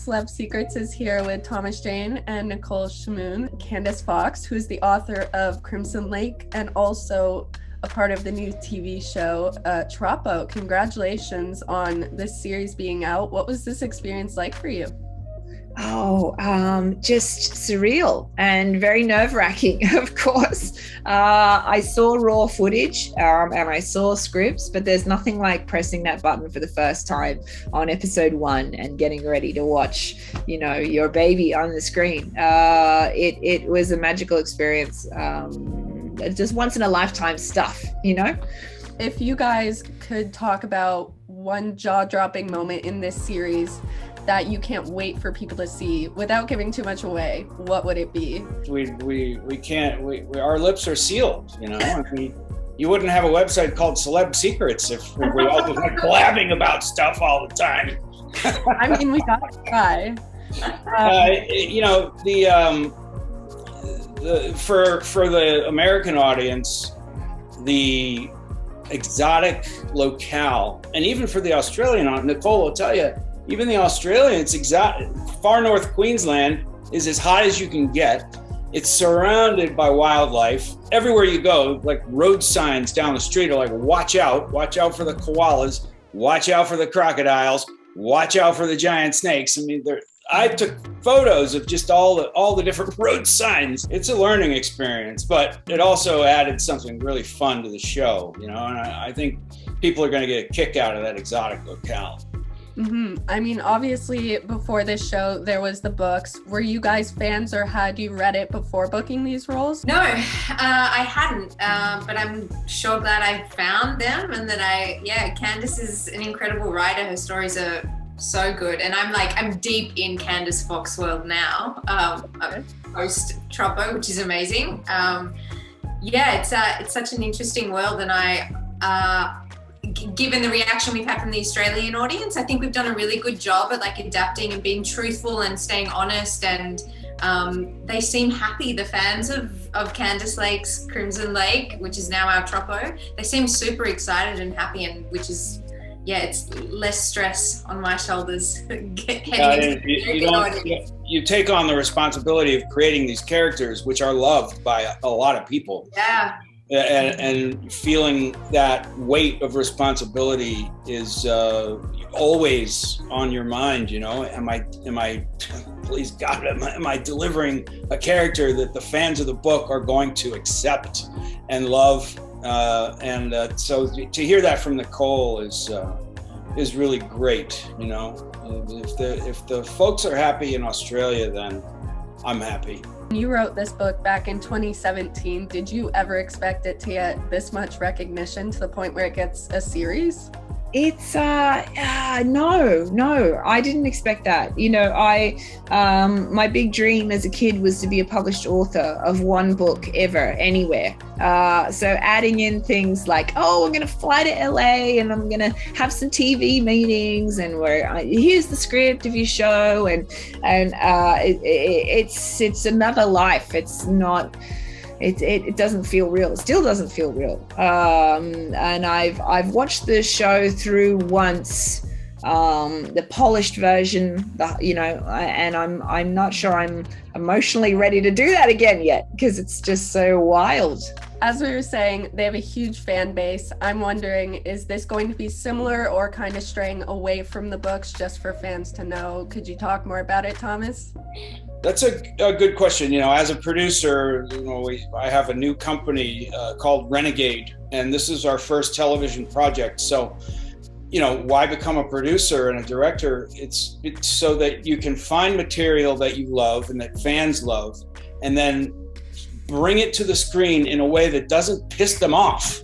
Celeb Secrets is here with Thomas Jane and Nicole Chamoun Candice Fox, who's the author of Crimson Lake and also a part of the new TV show, Troppo. Congratulations on this series being out. What was this experience like for you? Just surreal and very nerve-wracking, of course. I saw raw footage and I saw scripts, but there's nothing like pressing that button for the first time on episode 1 and getting ready to watch, your baby on the screen. It was a magical experience. Just once in a lifetime stuff, If you guys could talk about one jaw-dropping moment in this series that you can't wait for people to see without giving too much away, what would it be? We can't, our lips are sealed, you wouldn't have a website called Celeb Secrets if we all just like blabbing about stuff all the time. I mean, we gotta try. For the American audience, the exotic locale, and even for the Australian audience, Nicole will tell you, even the Australian, it's exotic. Far North Queensland is as hot as you can get. It's surrounded by wildlife. Everywhere you go, like road signs down the street are like, watch out for the koalas, watch out for the crocodiles, watch out for the giant snakes. I mean, I took photos of just all the different road signs. It's a learning experience, but it also added something really fun to the show, and I think people are going to get a kick out of that exotic locale. Mm-hmm. I mean, obviously, before this show, there was the books. Were you guys fans, or had you read it before booking these roles? No, I hadn't, but I'm sure glad I found them, and that Candice is an incredible writer. Her stories are so good, and I'm deep in Candice Fox world now, post Troppo, which is amazing. It's such an interesting world, and given the reaction we've had from the Australian audience, I think we've done a really good job at adapting and being truthful and staying honest, and they seem happy. The fans of Candice Lake's Crimson Lake, which is now our Troppo, they seem super excited and happy, and which is it's less stress on my shoulders. You take on the responsibility of creating these characters, which are loved by a lot of people. Yeah. And feeling that weight of responsibility is always on your mind. Am I please God, am I delivering a character that the fans of the book are going to accept and love? So to hear that from Nicole is really great. If the folks are happy in Australia, then I'm happy. You wrote this book back in 2017. Did you ever expect it to get this much recognition to the point where it gets a series? It's no, I didn't expect that. My big dream as a kid was to be a published author of one book ever, anywhere. So adding in things like, we're going to fly to LA and I'm going to have some TV meetings, and here's the script of your show, and it's another life. It's not. It doesn't feel real. It still doesn't feel real. And I've watched the show through once, the polished version, and I'm not sure I'm emotionally ready to do that again yet, because it's just so wild. As we were saying, they have a huge fan base. I'm wondering, is this going to be similar or kind of straying away from the books just for fans to know? Could you talk more about it, Thomas? That's a good question. As a producer, I have a new company called Renegade, and this is our first television project. So, why become a producer and a director? It's so that you can find material that you love and that fans love, and then bring it to the screen in a way that doesn't piss them off.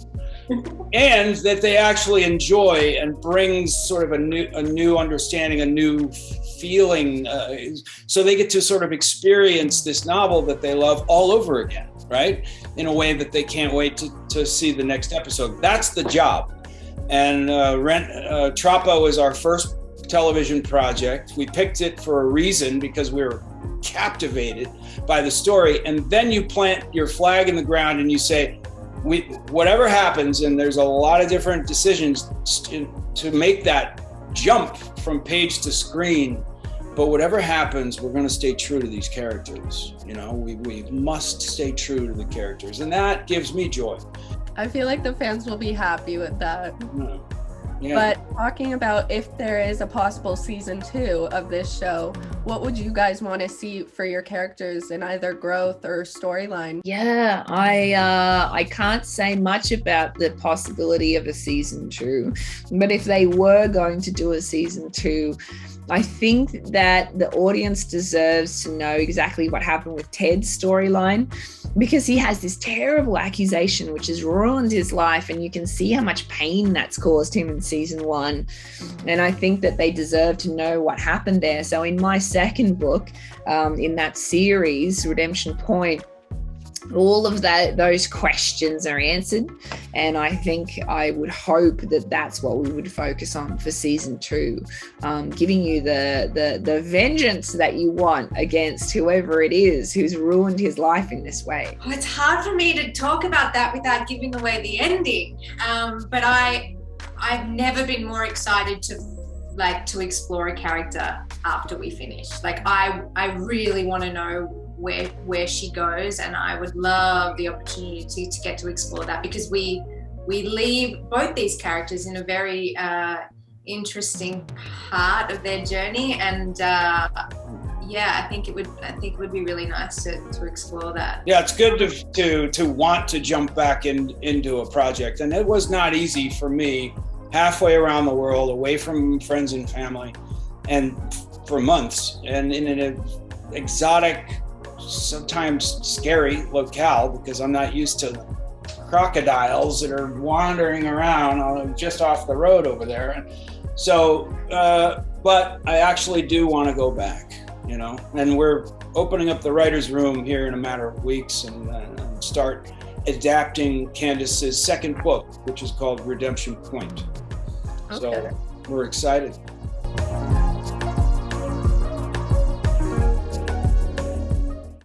And that they actually enjoy and brings sort of a new understanding, a new feeling, so they get to sort of experience this novel that they love all over again, right? In a way that they can't wait to see the next episode. That's the job. And Troppo is our first television project. We picked it for a reason, because we were captivated by the story. And then you plant your flag in the ground and you say, whatever happens, and there's a lot of different decisions to make that jump from page to screen, But whatever happens, we're going to stay true to these characters. You know, we must stay true to the characters, and that gives me joy. I feel like the fans will be happy with that. Yeah. But talking about if there is a possible season 2 of this show, what would you guys want to see for your characters in either growth or storyline? Yeah, I can't say much about the possibility of a season 2, but if they were going to do a season 2, I think that the audience deserves to know exactly what happened with Ted's storyline, because he has this terrible accusation which has ruined his life, and you can see how much pain that's caused him in season 1. And I think that they deserve to know what happened there. So in my second book, in that series, Redemption Point, all of those questions are answered, and I think I would hope that that's what we would focus on for season 2, giving you the vengeance that you want against whoever it is who's ruined his life in this way. Oh, it's hard for me to talk about that without giving away the ending, but I've never been more excited to explore a character after we finish. Like I really want to know where she goes, and I would love the opportunity to get to explore that, because we leave both these characters in a very interesting part of their journey, and I think it would be really nice to explore that. Yeah, it's good to want to jump back into a project, and it was not easy for me, halfway around the world, away from friends and family, and for months, and in an exotic, sometimes scary locale, because I'm not used to crocodiles that are wandering around just off the road over there. So, but I actually do want to go back, you know, and we're opening up the writer's room here in a matter of weeks and start adapting Candice's second book, which is called Redemption Point. Okay. So we're excited.